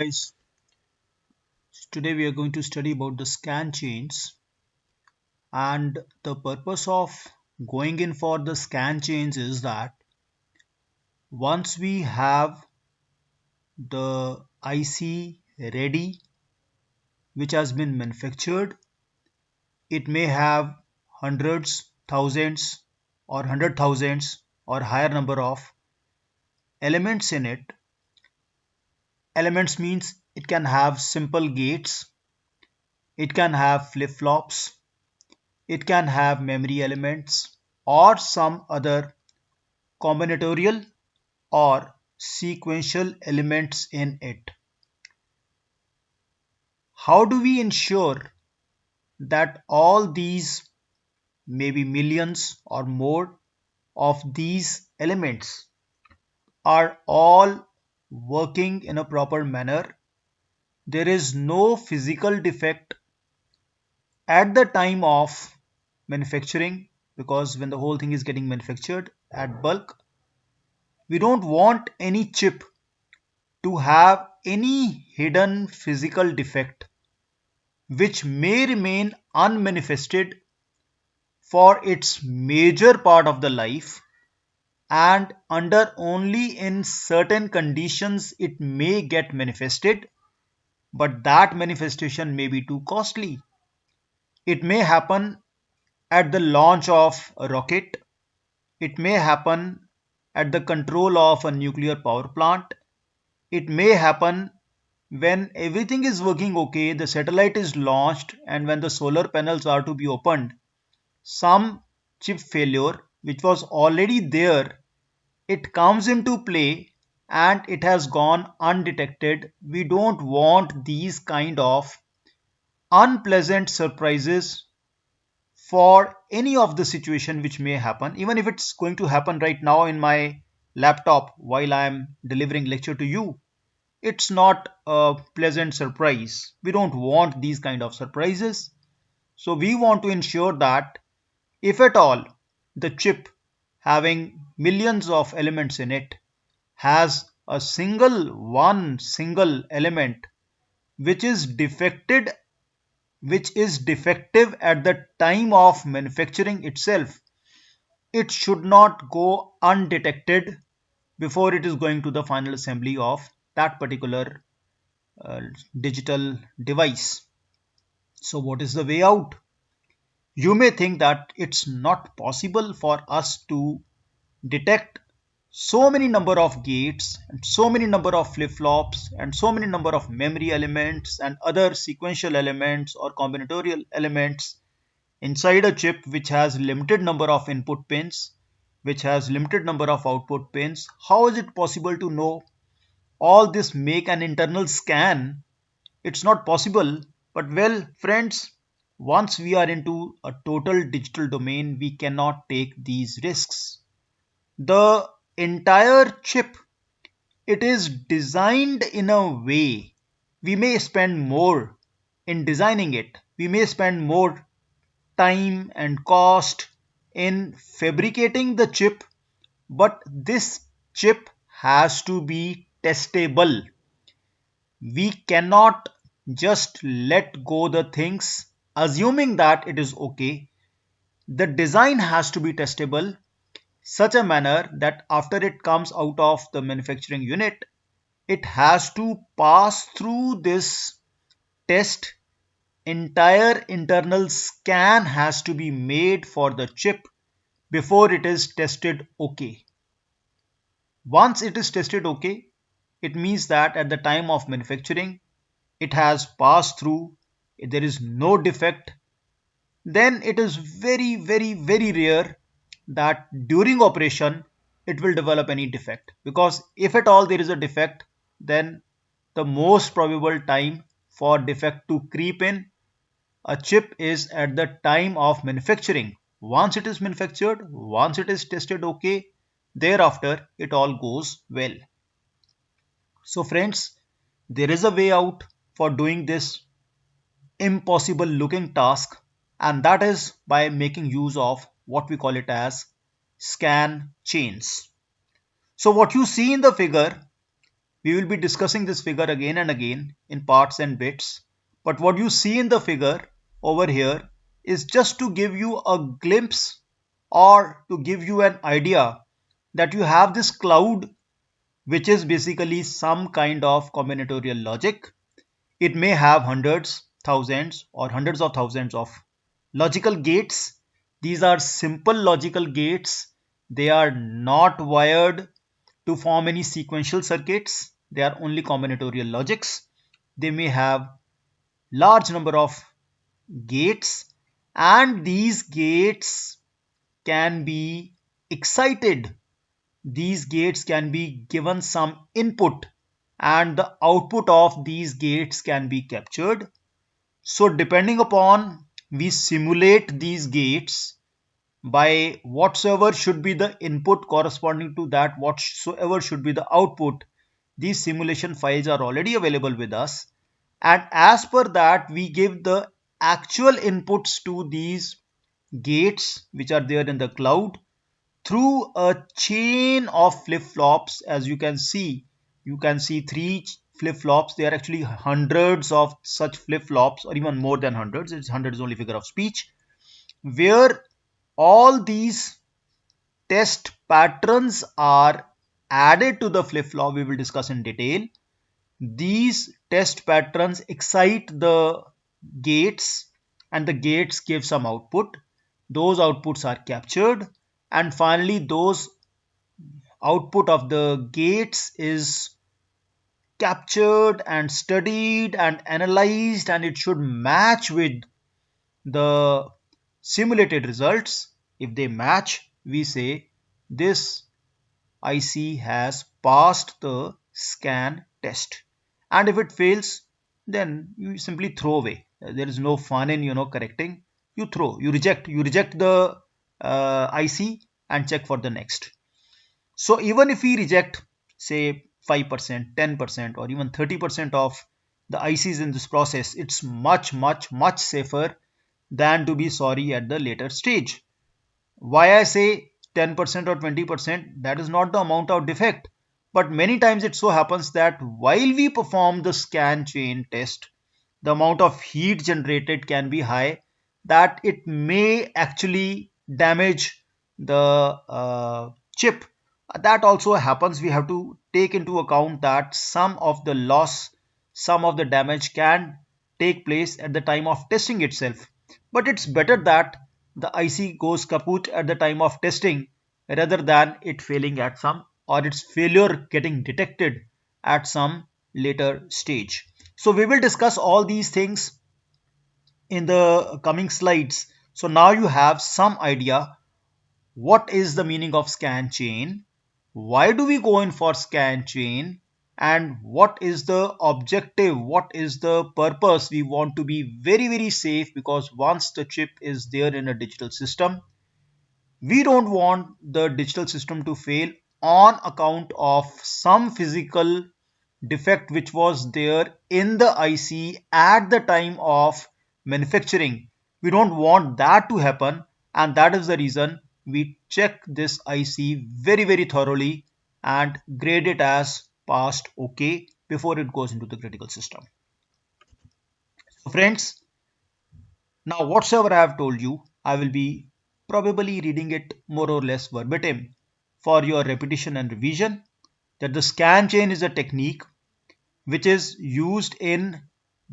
Guys, today we are going to study about the scan chains, and the purpose of going in for the scan chains is that once we have the IC ready which has been manufactured, it may have hundreds, thousands or hundred thousands or higher number of elements in it. Elements means it can have simple gates, it can have flip-flops, it can have memory elements or some other combinatorial or sequential elements in it. How do we ensure that all these, maybe millions or more of these elements, are all working in a proper manner? There is no physical defect at the time of manufacturing, because when the whole thing is getting manufactured at bulk, we don't want any chip to have any hidden physical defect which may remain unmanifested for its major part of the life, and under only in certain conditions it may get manifested, but that manifestation may be too costly. It may happen at the launch of a rocket, it may happen at the control of a nuclear power plant, it may happen when everything is working okay, the satellite is launched, and when the solar panels are to be opened, some chip failure which was already there, it comes into play and it has gone undetected. We don't want these kind of unpleasant surprises for any of the situation which may happen, even if it's going to happen right now in my laptop while I am delivering lecture to you. It's not a pleasant surprise. We don't want these kind of surprises. So we want to ensure that if at all the chip having millions of elements in it has a single element which is defected, which is defective at the time of manufacturing itself, it should not go undetected before it is going to the final assembly of that particular uh, digital device. So what is the way out? You may think that it's not possible for us to detect so many number of gates and so many number of flip-flops and so many number of memory elements and other sequential elements or combinatorial elements inside a chip which has limited number of input pins, which has limited number of output pins. How is it possible to know all this? Make an internal scan? It's not possible. But well, friends, once we are into a total digital domain, we cannot take these risks. The entire chip, it is designed in a way we may spend more in designing it. We may spend more time and cost in fabricating the chip, but this chip has to be testable. We cannot just let go the things assuming that it is okay. The design has to be testable such a manner that after it comes out of the manufacturing unit, it has to pass through this test. Entire internal scan has to be made for the chip before it is tested okay. Once it is tested okay, it means that at the time of manufacturing, it has passed through, there is no defect. Then it is very rare that during operation it will develop any defect, because if at all there is a defect, then the most probable time for defect to creep in a chip is at the time of manufacturing. Once it is manufactured, once it is tested okay, thereafter it all goes well. So friends, there is a way out for doing this impossible looking task, and that is by making use of what we call it as scan chains. So what you see in the figure, We will be discussing this figure again and again in parts and bits. But what you see in the figure over here is just to give you a glimpse or to give you an idea that you have this cloud, which is basically some kind of combinatorial logic. It may have hundreds, thousands, or hundreds of thousands of logical gates. These are simple logical gates. They are not wired to form any sequential circuits. They are only combinatorial logics. They may have large number of gates, and these gates can be excited. These gates can be given some input, and the output of these gates can be captured. So depending upon we simulate these gates by whatsoever should be the input corresponding to that whatsoever should be the output. These simulation files are already available with us, and as per that we give the actual inputs to these gates which are there in the cloud through a chain of flip-flops. As you can see three flip-flops. There are actually hundreds of such flip-flops, or even more than hundreds. It's hundreds is only figure of speech, where all these test patterns are added to the flip-flop. We will discuss in detail. These test patterns excite the gates, and the gates give some output. Those outputs are captured, and finally those output of the gates is captured and studied and analyzed, and it should match with the simulated results. If they match, we say this IC has passed the scan test. And if it fails, then you simply throw away. There is no fun in correcting. You reject the IC and check for the next. So even if we reject, say 5%, 10%, or even 30% of the ICs in this process, it's much safer than to be sorry at the later stage. Why I say 10% or 20%, that is not the amount of defect. But many times it so happens that while we perform the scan chain test, the amount of heat generated can be high that it may actually damage the chip. That also happens. We have to take into account that some of the loss, some of the damage can take place at the time of testing itself. But it's better that the IC goes kaput at the time of testing rather than it failing at some, or its failure getting detected at some later stage. So we will discuss all these things in the coming slides. So now you have some idea what is the meaning of scan chain, why do we go in for scan chain, and what is the objective, what is the purpose. We want to be very safe, because once the chip is there in a digital system, we don't want the digital system to fail on account of some physical defect which was there in the IC at the time of manufacturing. We don't want that to happen, and that is the reason we check this IC very thoroughly and grade it as passed OK before it goes into the critical system. So friends, now whatsoever I have told you, I will be probably reading it more or less verbatim for your repetition and revision, that the scan chain is a technique which is used in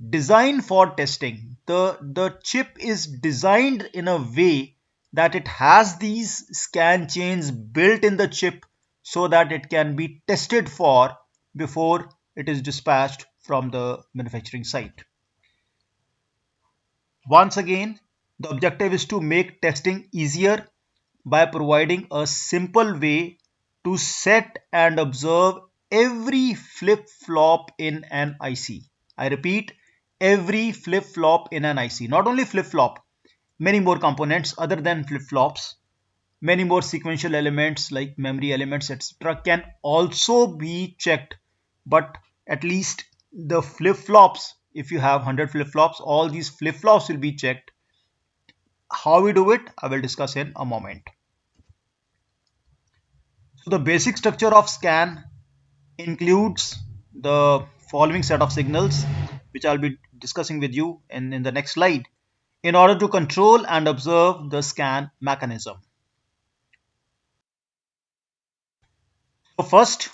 design for testing. The chip is designed in a way that it has these scan chains built in the chip so that it can be tested for before it is dispatched from the manufacturing site. Once again, the objective is to make testing easier by providing a simple way to set and observe every flip-flop in an IC. I repeat, every flip-flop in an IC. Not only flip-flop, many more components other than flip-flops, many more sequential elements like memory elements, etc. can also be checked. But at least the flip-flops, if you have 100 flip-flops, all these flip-flops will be checked. How we do it, I will discuss in a moment. So the basic structure of scan includes the following set of signals, which I'll be discussing with you in the next slide, in order to control and observe the scan mechanism. So first,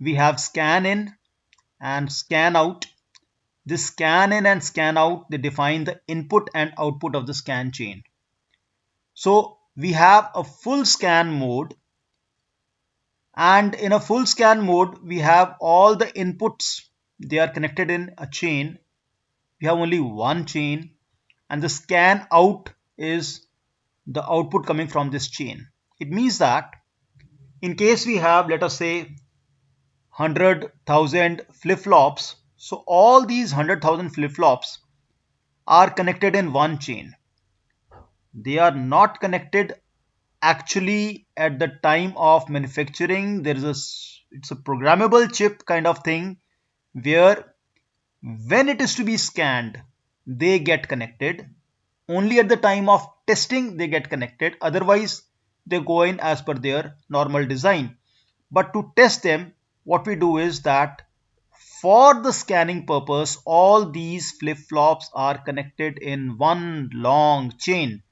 we have scan in and scan out. This scan in and scan out, they define the input and output of the scan chain. So we have a full scan mode, and in a full scan mode, we have all the inputs. They are connected in a chain. We have only one chain, and the scan out is the output coming from this chain. It means that in case we have, let us say, 100,000 flip-flops, so all these 100,000 flip-flops are connected in one chain. They are not connected actually at the time of manufacturing. It's a programmable chip kind of thing, where when it is to be scanned, they get connected. Only at the time of testing they get connected. Otherwise, they go in as per their normal design. But to test them, what we do is that for the scanning purpose, all these flip-flops are connected in one long chain.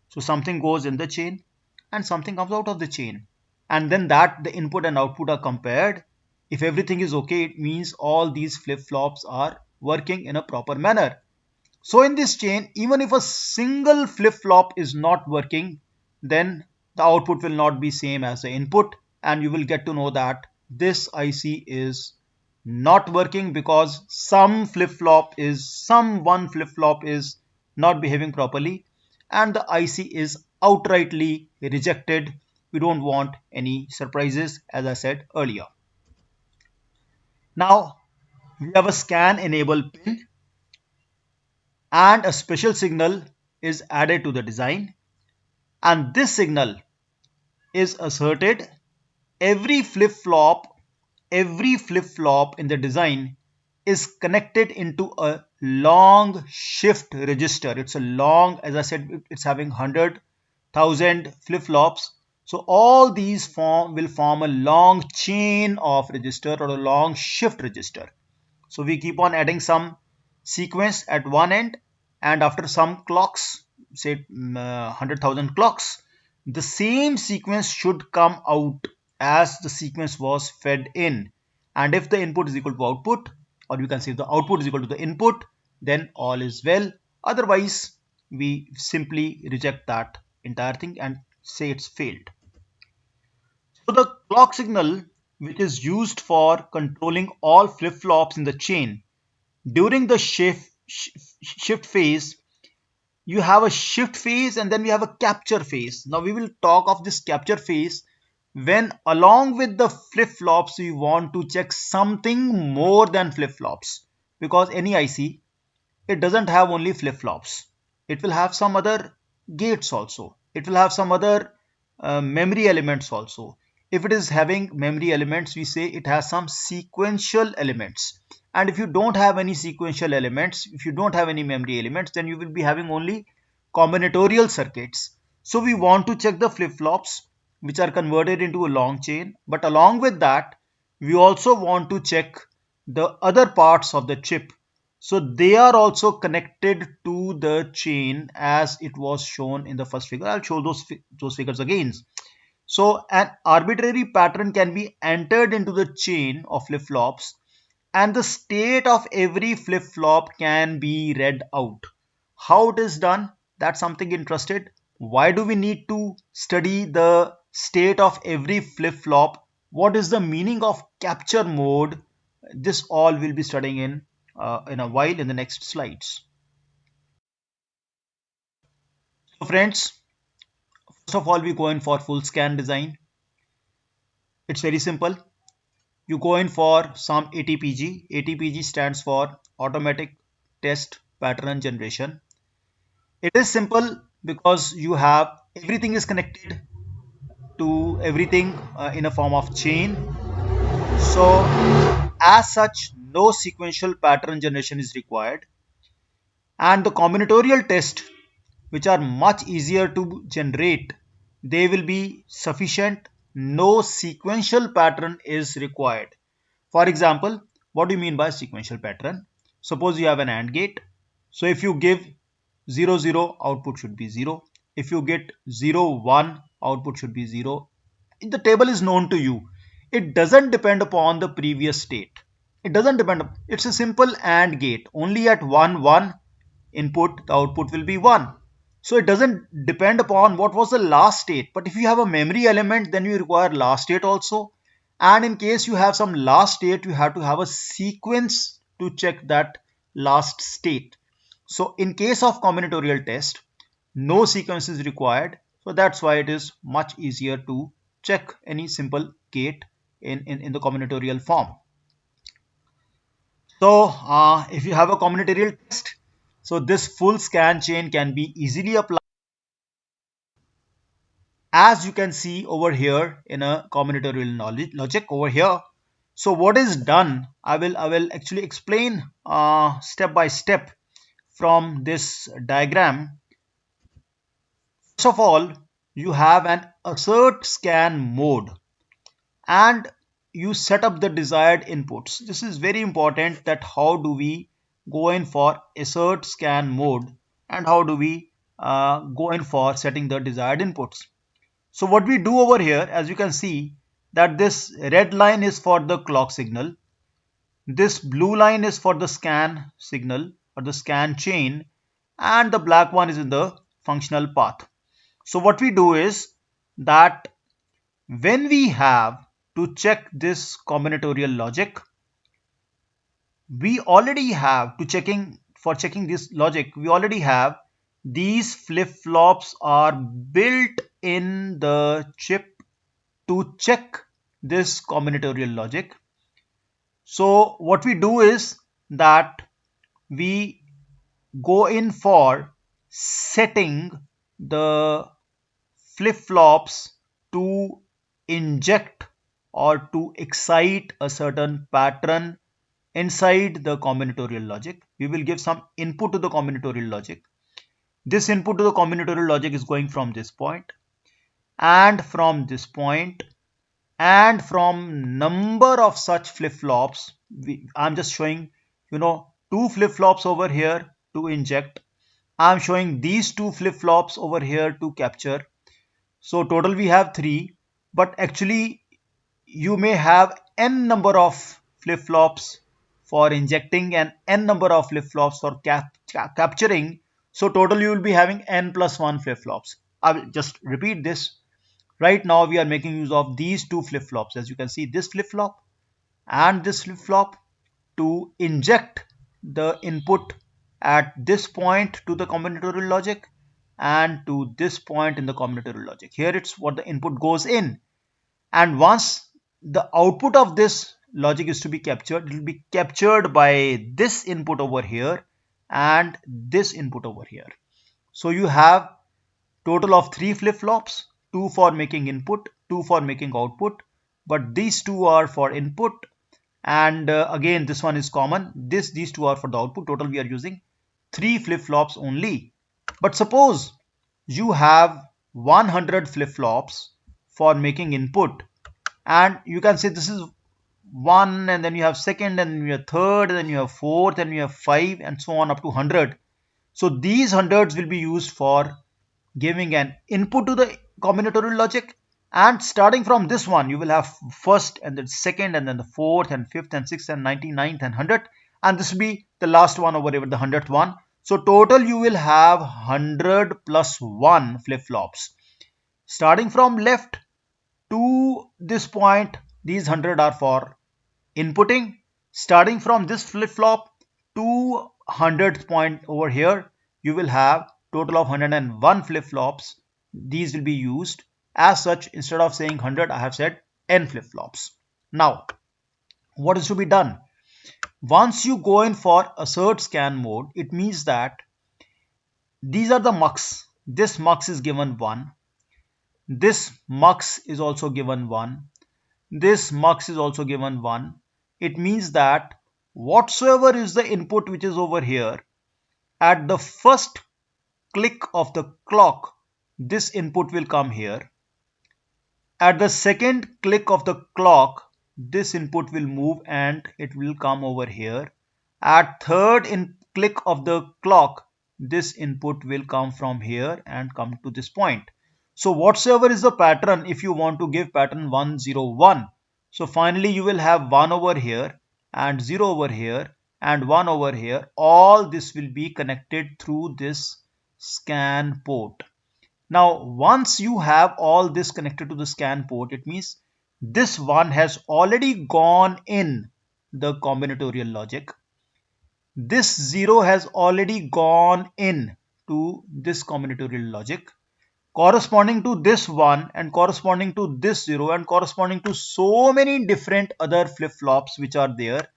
So something goes in the chain and something comes out of the chain. And then that the input and output are compared. If everything is okay, it means all these flip-flops are working in a proper manner. So in this chain, even if a single flip-flop is not working, then the output will not be same as the input, and you will get to know that this IC is not working because some one flip-flop is not behaving properly, and the IC is outrightly rejected. We don't want any surprises, as I said earlier. Now we have a scan enable pin, and a special signal is added to the design, and this signal is asserted. Every flip flop in the design is connected into a long shift register. It's a long, as I said, it's having 100,000 flip flops. So all these will form a long chain of register or a long shift register. So we keep on adding some sequence at one end, and after some clocks, say 100,000 clocks, the same sequence should come out as the sequence was fed in. And if the input is equal to output, or you can say if the output is equal to the input, then all is well. Otherwise, we simply reject that entire thing and say it's failed. So the clock signal, which is used for controlling all flip-flops in the chain, during the shift phase, you have a shift phase and then we have a capture phase. Now we will talk of this capture phase when along with the flip-flops we want to check something more than flip-flops, because any IC, it doesn't have only flip-flops. It will have some other gates also. It will have some other memory elements also. If it is having memory elements, we say it has some sequential elements. And if you don't have any sequential elements, if you don't have any memory elements, then you will be having only combinatorial circuits. So we want to check the flip-flops which are converted into a long chain. But along with that, we also want to check the other parts of the chip. So they are also connected to the chain as it was shown in the first figure. I'll show those figures again. So an arbitrary pattern can be entered into the chain of flip-flops, and the state of every flip-flop can be read out. How it is done? That's something interested. Why do we need to study the state of every flip-flop? What is the meaning of capture mode? This all we'll be studying in a while in the next slides. So friends, first of all, we go in for full scan design. It's very simple. You go in for some ATPG. ATPG stands for Automatic Test Pattern Generation. It is simple because you have everything is connected to everything in a form of chain. So as such, no sequential pattern generation is required. And the combinatorial tests, which are much easier to generate, they will be sufficient. No sequential pattern is required. For example, what do you mean by sequential pattern? Suppose you have an AND gate. So if you give 0 0, output should be 0. If you get 0 1, output should be 0. The table is known to you. It doesn't depend upon the previous state. It doesn't depend. It's a simple AND gate. Only at 1 1 input, the output will be 1. So it doesn't depend upon what was the last state. But if you have a memory element, then you require last state also. And in case you have some last state, you have to have a sequence to check that last state. So in case of combinatorial test, no sequence is required. So that's why it is much easier to check any simple gate in the combinatorial form. So if you have a combinatorial test, so this full scan chain can be easily applied, as you can see over here in a combinatorial logic over here. So what is done, I will actually explain step by step from this diagram. First of all, you have an assert scan mode and you set up the desired inputs. This is very important, that how do we go in for assert scan mode and how do we go in for setting the desired inputs. So what we do over here, as you can see, that this red line is for the clock signal, this blue line is for the scan signal or the scan chain, and the black one is in the functional path. So what we do is that when we have to check this combinatorial logic, we already have to checking this logic, we already have these flip-flops are built in the chip to check this combinatorial logic. So what we do is that we go in for setting the flip-flops to inject or to excite a certain pattern inside the combinatorial logic. We will give some input to the combinatorial logic. This input to the combinatorial logic is going from this point and from this point and from number of such flip-flops. I'm just showing, two flip-flops over here to inject. I'm showing these two flip-flops over here to capture. So total we have 3, but actually you may have n number of flip-flops for injecting and n number of flip-flops for capturing. So total you will be having n plus 1 flip-flops. I will just repeat this. Right now we are making use of these two flip-flops. As you can see, this flip-flop and this flip-flop to inject the input at this point to the combinatorial logic and to this point in the combinatorial logic. Here it's what the input goes in, and once the output of this logic is to be captured, it will be captured by this input over here and this input over here. So you have total of 3 flip-flops, 2 for making input, 2 for making output, but these 2 are for input, and again this one is common. These 2 are for the output. Total we are using 3 flip-flops only. But suppose you have 100 flip-flops for making input, and you can say this is 1, and then you have second, and you have third, and then you have fourth, and you have 5, and so on up to 100. So these hundreds will be used for giving an input to the combinatorial logic, and starting from this one you will have first and then second and then the fourth and fifth and sixth and 99th and 100th, and this will be the last one over here, the 100th one. So total you will have 100 plus 1 flip-flops. Starting from left to this point, these 100 are for inputting. Starting from this flip-flop to 100th point over here, you will have total of 101 flip-flops. These will be used. As such, instead of saying 100, I have said n flip-flops. Now, what is to be done? Once you go in for assert scan mode, it means that these are the mux. This mux is given 1. This mux is also given 1. This mux is also given 1. It means that whatsoever is the input which is over here, at the first click of the clock, this input will come here. At the second click of the clock, this input will move and it will come over here. At third in click of the clock, this input will come from here and come to this point. So whatsoever is the pattern, if you want to give pattern 1 0 1, so finally you will have 1 over here and 0 over here and 1 over here. All this will be connected through this scan port. Now, once you have all this connected to the scan port, it means this one has already gone in the combinatorial logic. This 0 has already gone in to this combinatorial logic. Corresponding to this one and corresponding to this 0 and corresponding to so many different other flip-flops which are there,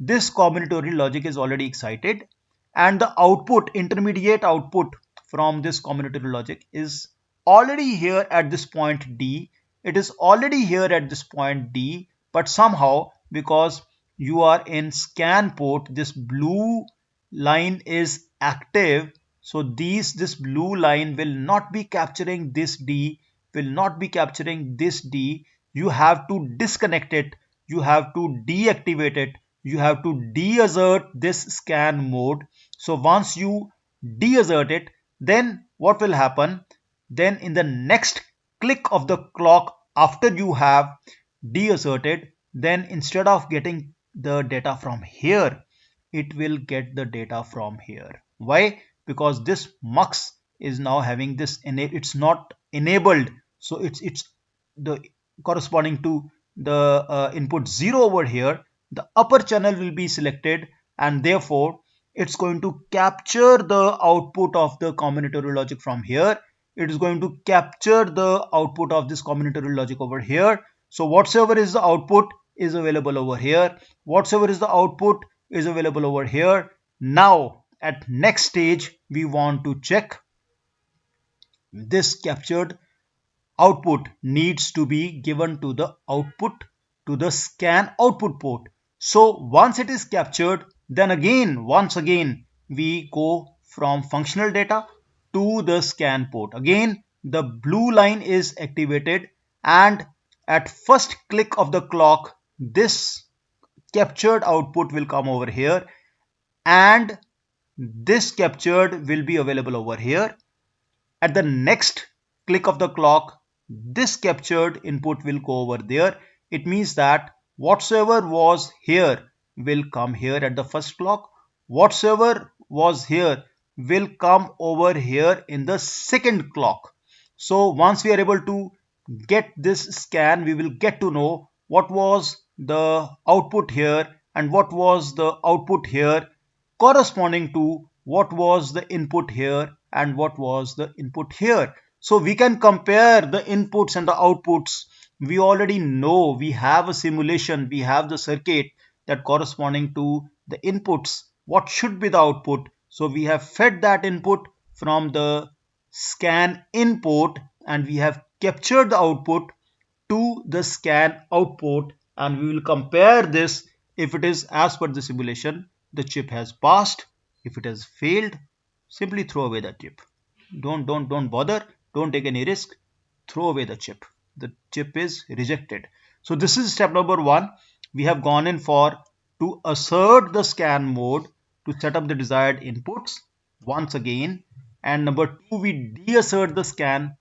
this combinatorial logic is already excited, and the output, intermediate output from this combinatorial logic is already here at this point D. It is already here at this point D, but somehow because you are in scan port, this blue line is active. So this blue line will not be capturing this D, will not be capturing this D. You have to disconnect it. You have to deactivate it. You have to deassert this scan mode. So once you deassert it, then what will happen? Then in the next click of the clock after you have deasserted, then instead of getting the data from here, it will get the data from here. Why? Because this mux is now having this, it's not enabled, so it's the corresponding to the input 0 over here. The upper channel will be selected, and therefore it's going to capture the output of the combinatorial logic from here. It is going to capture the output of this combinatorial logic over here. So whatsoever is the output is available over here. Whatsoever is the output is available over here. Now at next stage we want to check this captured output needs to be given to the output, to the scan output port. So once it is captured, then again once again we go from functional data to the scan port. Again the blue line is activated, and at first click of the clock this captured output will come over here, and this captured will be available over here. At the next click of the clock, this captured input will go over there. It means that whatsoever was here will come here at the first clock. Whatsoever was here will come over here in the second clock. So once we are able to get this scan, we will get to know what was the output here and what was the output here, corresponding to what was the input here and what was the input here. So we can compare the inputs and the outputs. We already know, we have a simulation, we have the circuit that corresponding to the inputs, what should be the output. So we have fed that input from the scan input, and we have captured the output to the scan output, and we will compare this. If it is as per the simulation, the chip has passed. If it has failed, simply throw away that chip. Don't bother, don't take any risk, throw away the chip. The chip is rejected. So this is step number 1. We have gone in for to assert the scan mode to set up the desired inputs once again, and number 2, we deassert the scan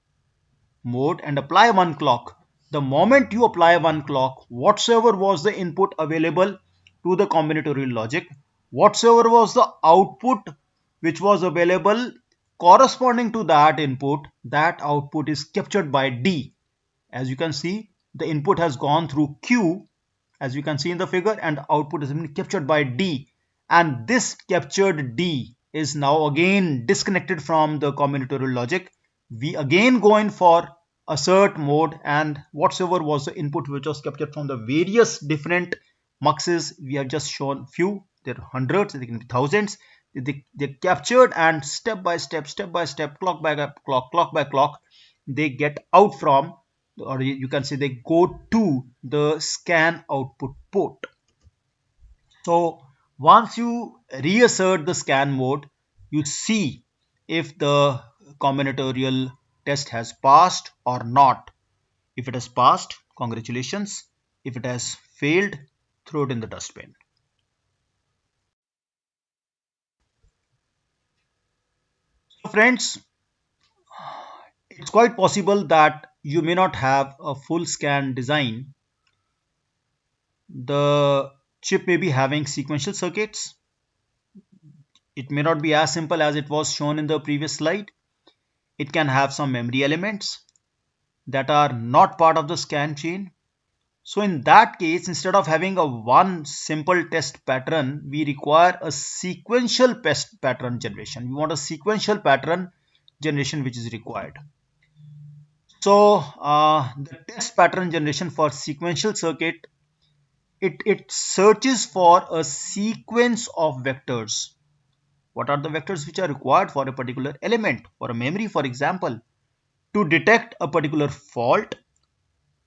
mode and apply one clock. The moment you apply one clock, whatsoever was the input available to the combinatorial logic, whatsoever was the output which was available corresponding to that input, that output is captured by D. As you can see, the input has gone through Q, as you can see in the figure, and the output is been captured by D. And this captured D is now again disconnected from the combinatorial logic. We again go in for assert mode, and whatsoever was the input which was captured from the various different muxes, we have just shown few, there are hundreds, there can be thousands. They captured, and step by step, clock by clock, they get out from, or you can say they go to the scan output port. So once you reassert the scan mode, you see if the combinatorial test has passed or not. If it has passed, congratulations. If it has failed, throw it in the dustbin. So friends, it's quite possible that you may not have a full scan design. The chip may be having sequential circuits. It may not be as simple as it was shown in the previous slide. It can have some memory elements that are not part of the scan chain. So in that case, instead of having a one simple test pattern, we require a sequential test pattern generation. We want a sequential pattern generation which is required. So the test pattern generation for sequential circuit, it searches for a sequence of vectors. What are the vectors which are required for a particular element, for a memory, for example, to detect a particular fault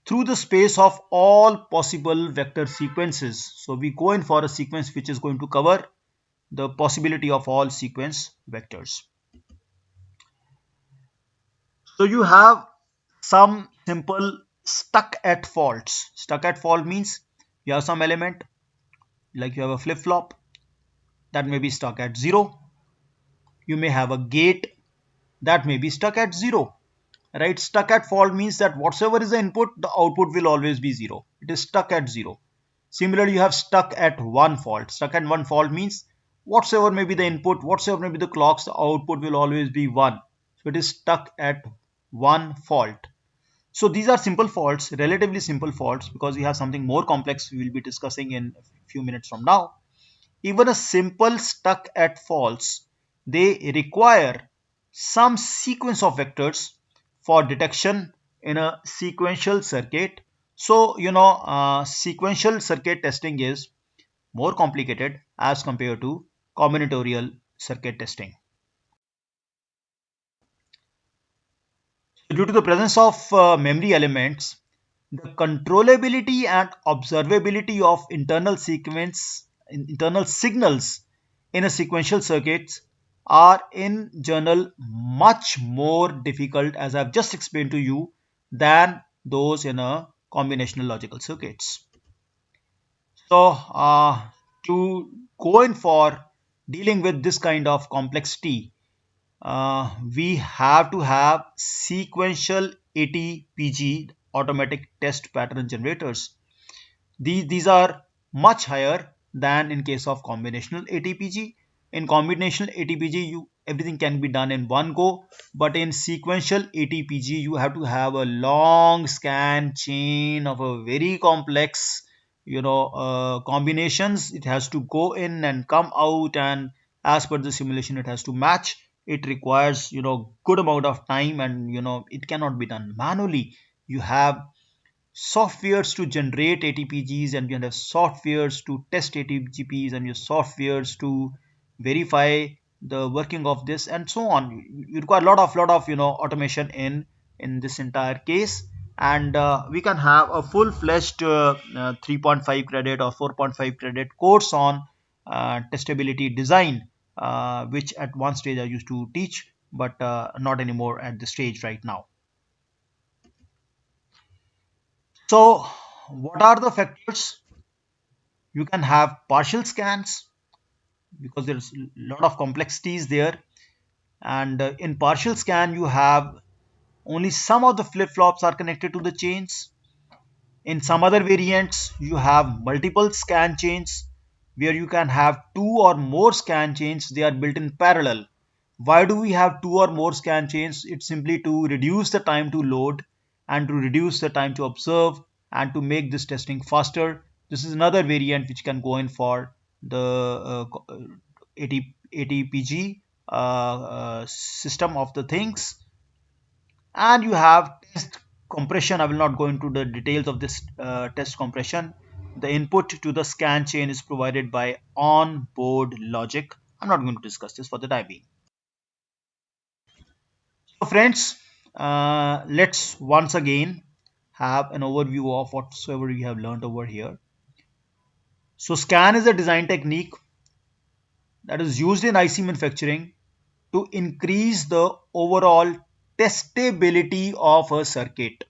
through the space of all possible vector sequences. So we go in for a sequence which is going to cover the possibility of all sequence vectors. So you have some simple stuck at faults. Stuck at fault means you have some element, like you have a flip-flop that may be stuck at 0. You may have a gate that may be stuck at 0. Right? Stuck at fault means that whatsoever is the input, the output will always be 0. It is stuck at 0. Similarly, you have stuck at one fault. Stuck at one fault means whatsoever may be the input, whatsoever may be the clocks, the output will always be 1. So it is stuck at one fault. So these are simple faults, relatively simple faults, because we have something more complex we will be discussing in a few minutes from now. Even a simple stuck at faults, they require some sequence of vectors for detection in a sequential circuit. So, sequential circuit testing is more complicated as compared to combinatorial circuit testing. Due to the presence of memory elements, the controllability and observability of internal signals in a sequential circuits are in general much more difficult, as I've just explained to you, than those in a combinational logical circuits. So to go in for dealing with this kind of complexity, we have to have sequential ATPG, automatic test pattern generators. These are much higher than in case of combinational ATPG. In combinational ATPG, everything can be done in one go, but in sequential ATPG, you have to have a long scan chain of a very complex, combinations. It has to go in and come out, and as per the simulation, it has to match. It requires good amount of time, and it cannot be done manually. You have softwares to generate ATPGs, and you have softwares to test ATPGs, and your softwares to verify the working of this, and so on. You require a lot of automation in this entire case, and we can have a full-fledged 3.5 credit or 4.5 credit course on testability design, which at one stage I used to teach, but not anymore at this stage right now. So what are the factors? You can have partial scans because there's a lot of complexities there, and in partial scan you have only some of the flip-flops are connected to the chains. In some other variants you have multiple scan chains where you can have two or more scan chains. They are built in parallel. Why do we have two or more scan chains? It's simply to reduce the time to load and to reduce the time to observe and to make this testing faster. This is another variant which can go in for the ATPG system of the things. And you have test compression. I will not go into the details of this test compression. The input to the scan chain is provided by on-board logic. I'm not going to discuss this for the time being. So friends, let's once again have an overview of whatsoever we have learned over here. So scan is a design technique that is used in IC manufacturing to increase the overall testability of a circuit.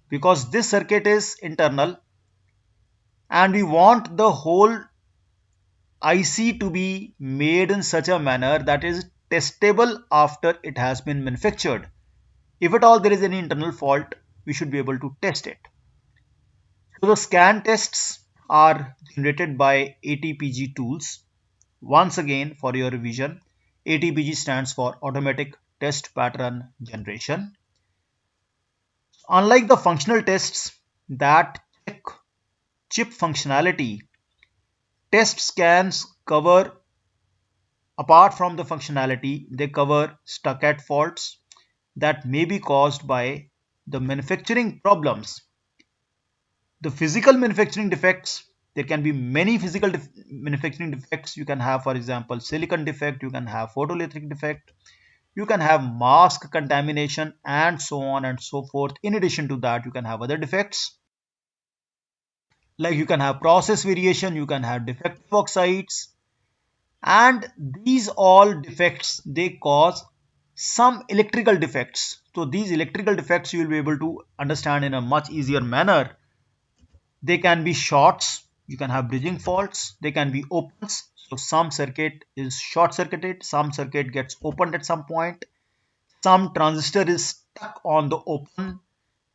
Because this circuit is internal, and we want the whole IC to be made in such a manner that is testable after it has been manufactured. If at all there is any internal fault, we should be able to test it. So the scan tests are generated by ATPG tools. Once again, for your revision, ATPG stands for Automatic Test Pattern Generation. Unlike the functional tests that check chip functionality, test scans cover, apart from the functionality, they cover stuck at faults that may be caused by the manufacturing problems. The physical manufacturing defects, there can be many physical manufacturing defects. You can have, for example, silicon defect, you can have photoelectric defect, you can have mask contamination, and so on and so forth. In addition to that, you can have other defects, like you can have process variation, you can have defective oxides, and these all defects, they cause some electrical defects. So these electrical defects you will be able to understand in a much easier manner. They can be shorts, you can have bridging faults, they can be opens. So some circuit is short circuited, some circuit gets opened at some point, some transistor is stuck on the open,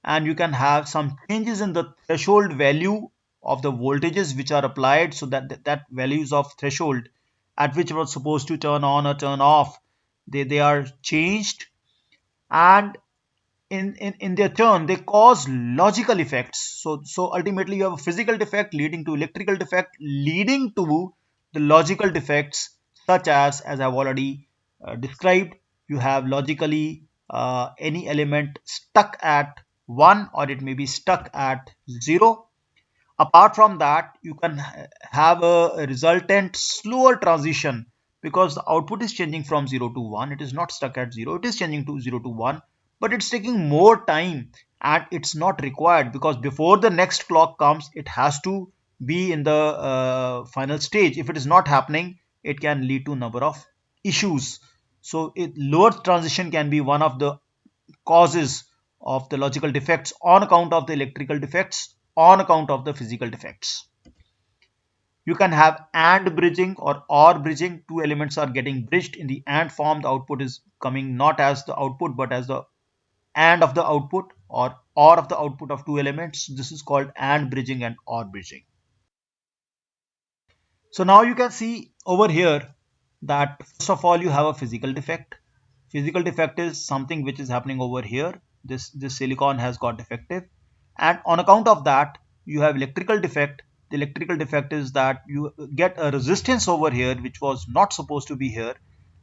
and you can have some changes in the threshold value of the voltages which are applied, so that values of threshold at which it was supposed to turn on or turn off, they are changed, and in their turn they cause logical effects. So ultimately you have a physical defect leading to electrical defect leading to the logical defects, such as I've already described. You have logically any element stuck at 1, or it may be stuck at 0. Apart from that, you can have a resultant slower transition, because the output is changing from 0 to 1. It is not stuck at 0, it is changing to 0 to 1, but it's taking more time, and it's not required, because before the next clock comes, it has to be in the final stage. If it is not happening, it can lead to a number of issues. So lower transition can be one of the causes of the logical defects on account of the electrical defects, on account of the physical defects. You can have AND bridging or bridging. Two elements are getting bridged in the AND form. The output is coming not as the output but as the AND of the output, or of the output of two elements. This is called AND bridging and OR bridging. So now you can see over here that first of all you have a physical defect. Physical defect is something which is happening over here. This silicon has got defective, and on account of that you have electrical defect. The electrical defect is that you get a resistance over here which was not supposed to be here,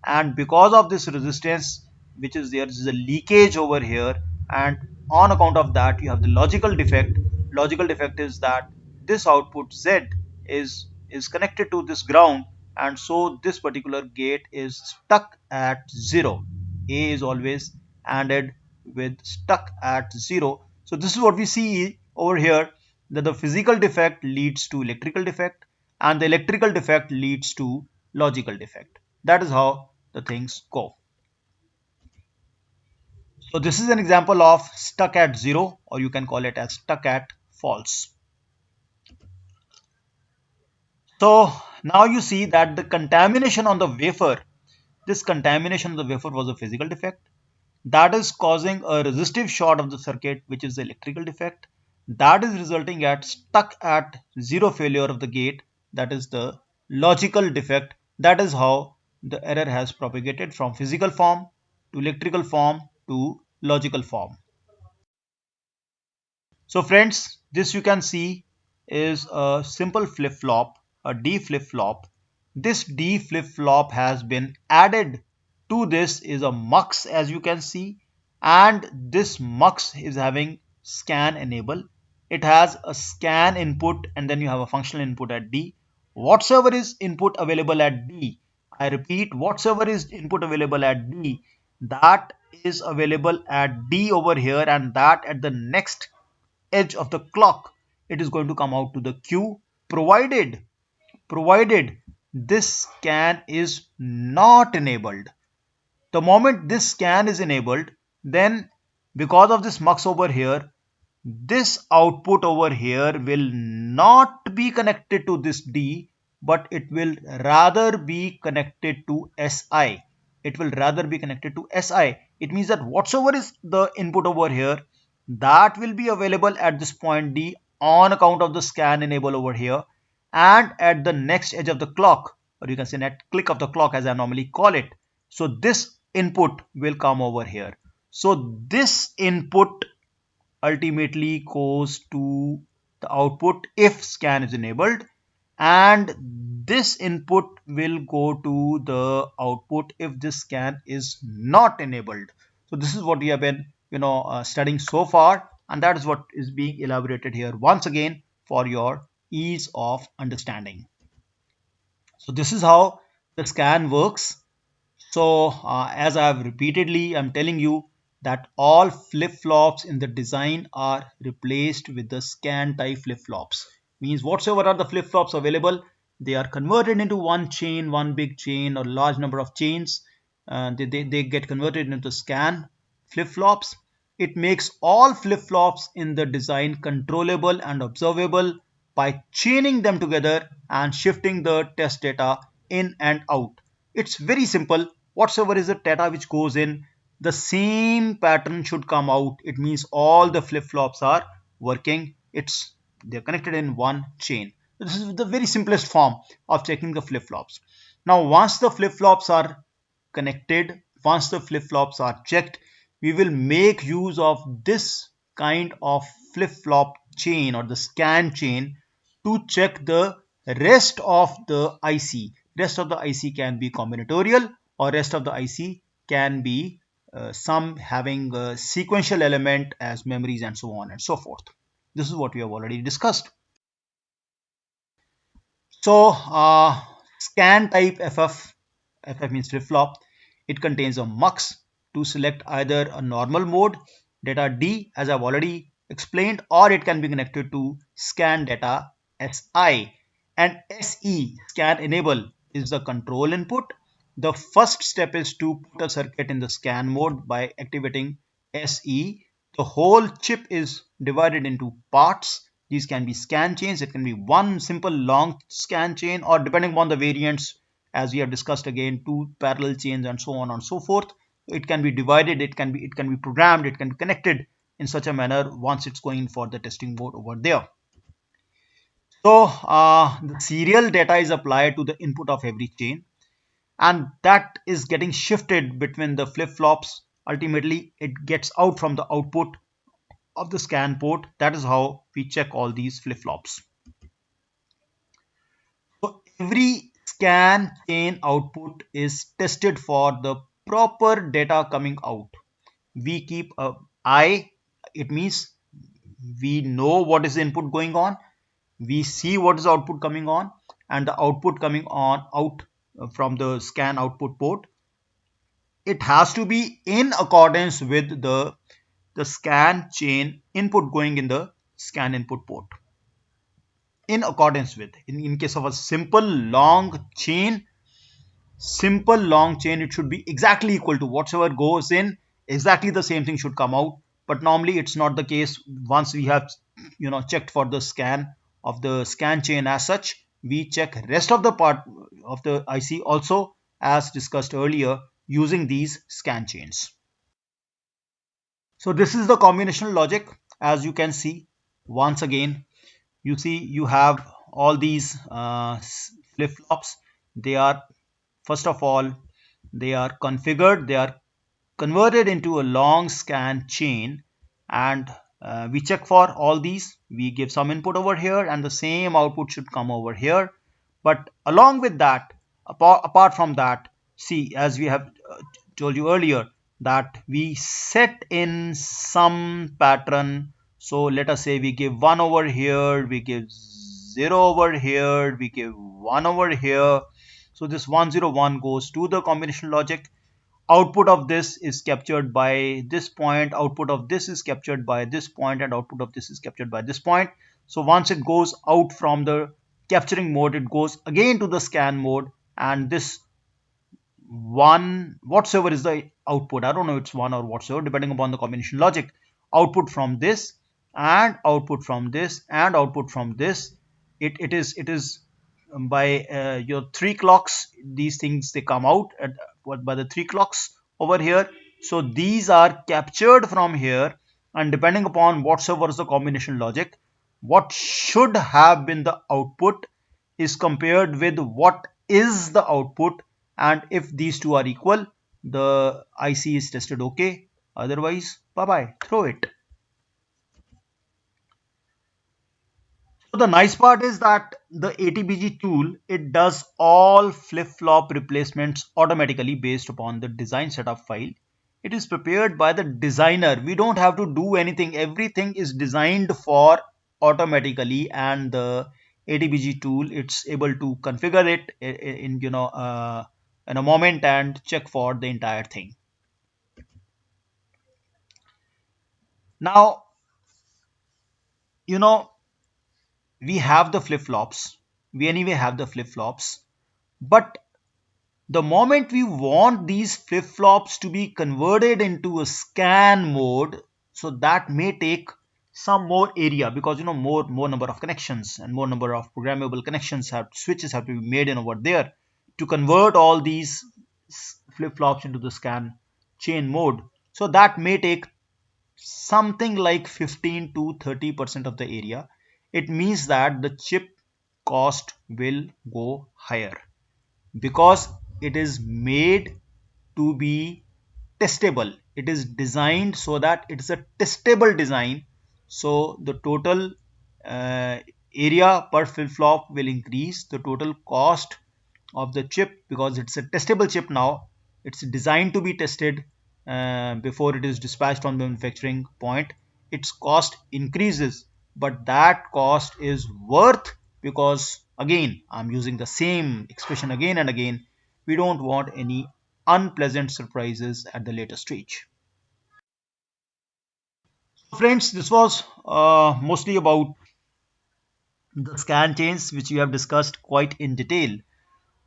and because of this resistance which is there is a leakage over here, and on account of that you have the logical defect. Logical defect is that this output Z is connected to this ground, and so this particular gate is stuck at 0. A is always ANDed with stuck at 0. So this is what we see over here, that the physical defect leads to electrical defect, and the electrical defect leads to logical defect. That is how the things go. So this is an example of stuck at 0, or you can call it as stuck at false. So now you see that the contamination on the wafer, this contamination of the wafer was a physical defect. That is causing a resistive short of the circuit, which is the electrical defect. That is resulting at stuck at 0 failure of the gate. That is the logical defect. That is how the error has propagated from physical form to electrical form to logical form. So friends, this you can see is a simple flip-flop, a D flip-flop. This D flip-flop has been added to this is a mux, as you can see, and this mux is having scan enable. It has a scan input, and then you have a functional input at D. Whatsoever is input available at D, I repeat, whatsoever is input available at D, that is available at D over here, and that at the next edge of the clock it is going to come out to the Q, provided this scan is not enabled. The moment this scan is enabled, then because of this mux over here, this output over here will not be connected to this D, but it will rather be connected to SI. It will rather be connected to SI. It means that whatsoever is the input over here, that will be available at this point D on account of the scan enable over here, and at the next edge of the clock, or you can say net click of the clock as I normally call it. So this input will come over here. So this input ultimately goes to the output if scan is enabled, and this input will go to the output if this scan is not enabled. So this is what we have been studying so far, and that is what is being elaborated here once again for your ease of understanding. So this is how the scan works. So as I have repeatedly, I'm telling you that all flip-flops in the design are replaced with the scan type flip-flops. Means whatsoever are the flip-flops available, they are converted into one chain, one big chain, or large number of chains. They get converted into scan flip-flops. It makes all flip-flops in the design controllable and observable by chaining them together and shifting the test data in and out. It's very simple. Whatsoever is the data which goes in, the same pattern should come out. It means all the flip-flops are working. They're connected in one chain. This is the very simplest form of checking the flip-flops. Now, once the flip-flops are connected, once the flip-flops are checked, we will make use of this kind of flip-flop chain or the scan chain to check the rest of the IC. Rest of the IC can be combinatorial, or rest of the IC can be some having a sequential element as memories and so on and so forth. This is what we have already discussed. So scan type FF means flip-flop. It contains a mux to select either a normal mode, data D as I've already explained, or it can be connected to scan data SI. And SE, scan enable, is the control input. The first step is to put a circuit in the scan mode by activating SE. The whole chip is divided into parts. These can be scan chains. It can be one simple long scan chain, or depending upon the variants, as we have discussed again, two parallel chains and so on and so forth. It can be divided, it can be programmed, it can be connected in such a manner once it's going for the testing mode over there. So the serial data is applied to the input of every chain, and that is getting shifted between the flip-flops. Ultimately, it gets out from the output of the scan port. That is how we check all these flip-flops. So every scan chain output is tested for the proper data coming out. We keep a eye. It means we know what is the input going on, we see what is the output coming on, and the output coming on out from the scan output port, it has to be in accordance with the scan chain input going in the scan input port. In accordance with, in case of a simple long chain, it should be exactly equal to whatever goes in, exactly the same thing should come out. But normally it's not the case. Once we have checked for the scan of the scan chain as such, we check rest of the part of the IC also, as discussed earlier, using these scan chains. So this is the combinational logic. As you can see, once again, you see you have all these flip-flops. They are, first of all, they are configured, they are converted into a long scan chain, and we check for all these. We give some input over here and the same output should come over here. But along with that, apart from that, see, as we have told you earlier, that we set in some pattern. So let us say we give 1 over here, we give 0 over here, we give 1 over here. So this 101 goes to the combination logic. Output of this is captured by this point, output of this is captured by this point, and output of this is captured by this point. So once it goes out from the capturing mode, it goes again to the scan mode, and this one, whatsoever is the output, I don't know it's one or whatsoever, depending upon the combination logic, output from this and output from this and output from this. It is by your 3 clocks, these things they come out at what by the 3 clocks over here. So these are captured from here, and depending upon whatsoever is the combination logic, what should have been the output is compared with what is the output, and if these two are equal, the IC is tested okay, otherwise bye bye, throw it. So the nice part is that the ATBG tool, it does all flip-flop replacements automatically based upon the design setup file. It is prepared by the designer. We don't have to do anything. Everything is designed for automatically, and the ATBG tool, it's able to configure it in in a moment and check for the entire thing. Now, you know, we have the flip-flops. We anyway have the flip-flops, but the moment we want these flip-flops to be converted into a scan mode, so that may take some more area, because more number of connections and more number of programmable connections, have switches have to be made in over there to convert all these flip-flops into the scan chain mode. So that may take something like 15 to 30% of the area. It means that the chip cost will go higher, because it is made to be testable. It is designed so that it's a testable design. So the total uh, area per flip flop will increase. The total cost of the chip, because it's a testable chip now, it's designed to be tested before it is dispatched on the manufacturing point. Its cost increases, but that cost is worth, because again, I'm using the same expression again and again, we don't want any unpleasant surprises at the later stage. So friends, this was mostly about the scan chains, which we have discussed quite in detail.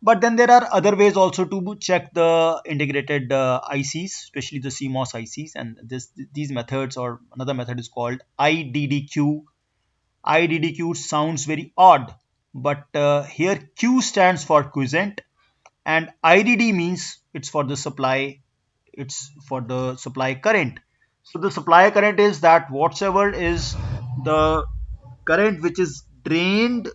But then there are other ways also to check the integrated ICs, especially the CMOS ICs, and these methods, or another method is called IDDQ. IDDQ sounds very odd, but here Q stands for quiescent, and IDD means it's for the supply current. So the supply current is that whatsoever is the current which is drained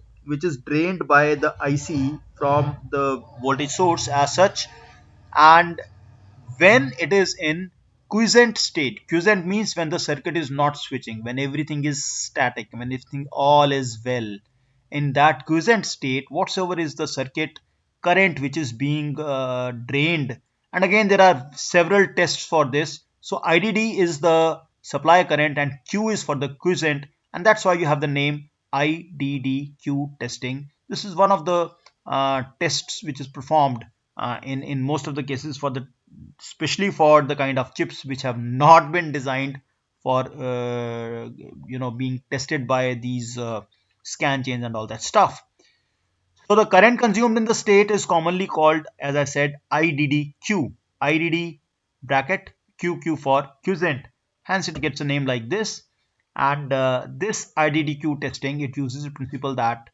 by the IC from the voltage source as such, and when it is in quiescent state. Quiescent means when the circuit is not switching, when everything is static, when everything all is well. In that quiescent state, whatsoever is the circuit current which is being drained, and again there are several tests for this. So IDD is the supply current and Q is for the quiescent, and that's why you have the name IDDQ testing. This is one of the tests which is performed in most of the cases, for the especially for the kind of chips which have not been designed for being tested by these scan chains and all that stuff. So the current consumed in the state is commonly called, as I said, IDDQ. IDD bracket QQ for quiescent. Hence it gets a name like this. And this IDDQ testing, it uses a principle that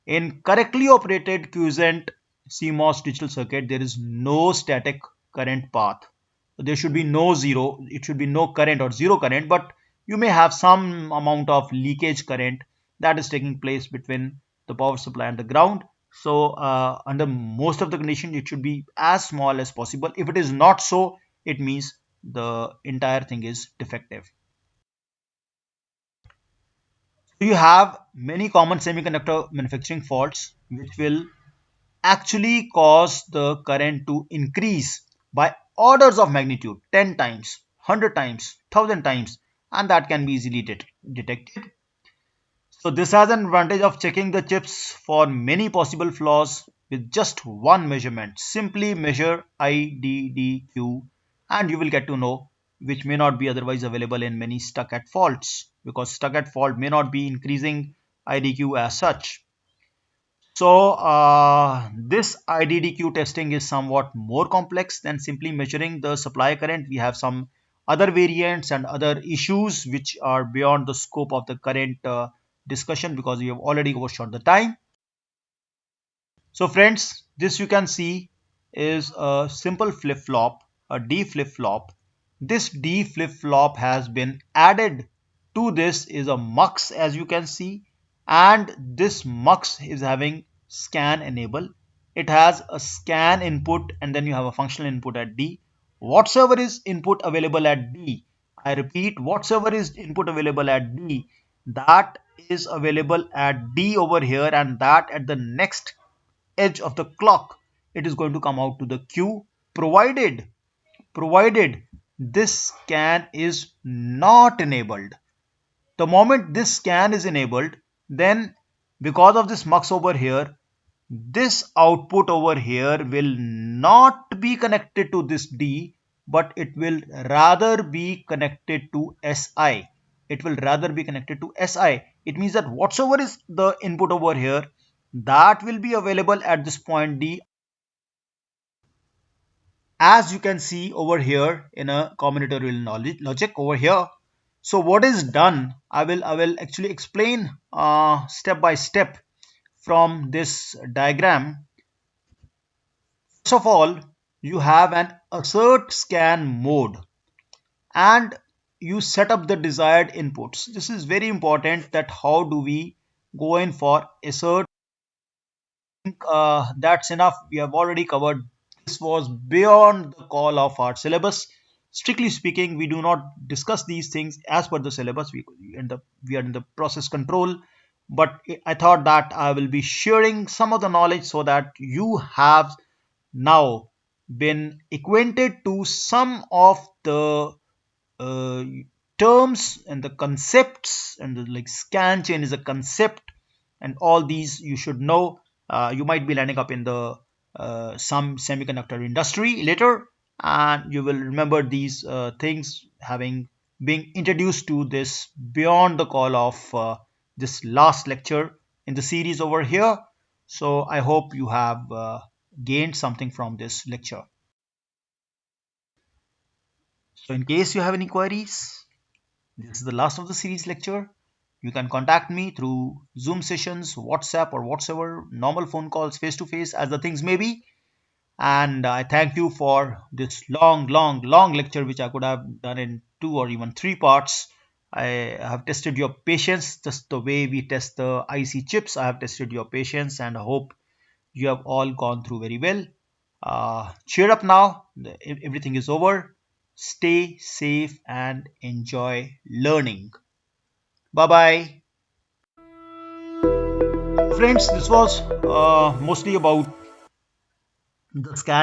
in correctly operated quiescent CMOS digital circuit, there is no static current path. There should be no zero, it should be no current or zero current, but you may have some amount of leakage current that is taking place between the power supply and the ground. So under most of the condition, it should be as small as possible. If it is not so, it means the entire thing is defective. So you have many common semiconductor manufacturing faults which will actually cause the current to increase by orders of magnitude, 10 times, 100 times, 1000 times, and that can be easily detected. So this has an advantage of checking the chips for many possible flaws with just one measurement. Simply measure IDDQ and you will get to know, which may not be otherwise available in many stuck at faults, because stuck at fault may not be increasing IDQ as such. So this IDDQ testing is somewhat more complex than simply measuring the supply current. We have some other variants and other issues which are beyond the scope of the current discussion, because we have already overshot the time. So friends, this you can see is a simple flip-flop, a D flip-flop. This D flip-flop has been added to this is a mux, as you can see, and this mux is having scan enable. It has a scan input and then you have a functional input at D. Whatsoever is input available at D, I repeat, whatsoever is input available at D, that is available at D over here, and that at the next edge of the clock it is going to come out to the Q, provided this scan is not enabled. The moment this scan is enabled, then because of this mux over here, this output over here will not be connected to this D, but it will rather be connected to SI. It will rather be connected to SI. It means that whatsoever is the input over here, that will be available at this point D, as you can see over here in a combinatorial knowledge logic over here. So what is done, I will actually explain step by step from this diagram. First of all, you have an assert scan mode and you set up the desired inputs. This is very important, that how do we go in for assert. That's enough. We have already covered. This was beyond the call of our syllabus. Strictly speaking, we do not discuss these things as per the syllabus. We are in the process control. But I thought that I will be sharing some of the knowledge so that you have now been acquainted to some of the uh, terms and the concepts, and the, like, scan chain is a concept, and all these you should know. You might be landing up in the some semiconductor industry later, and you will remember these things having being introduced to this beyond the call of this last lecture in the series over here. So I hope you have gained something from this lecture. So in case you have any queries, this is the last of the series lecture. You can contact me through Zoom sessions, WhatsApp, or whatsoever, normal phone calls, face to face, as the things may be. And I thank you for this long lecture, which I could have done in 2 or even 3 parts. I have tested your patience, just the way we test the IC chips. I have tested your patience, and I hope you have all gone through very well. Cheer up now, everything is over. Stay safe and enjoy learning. Bye bye. Friends, this was mostly about the scan.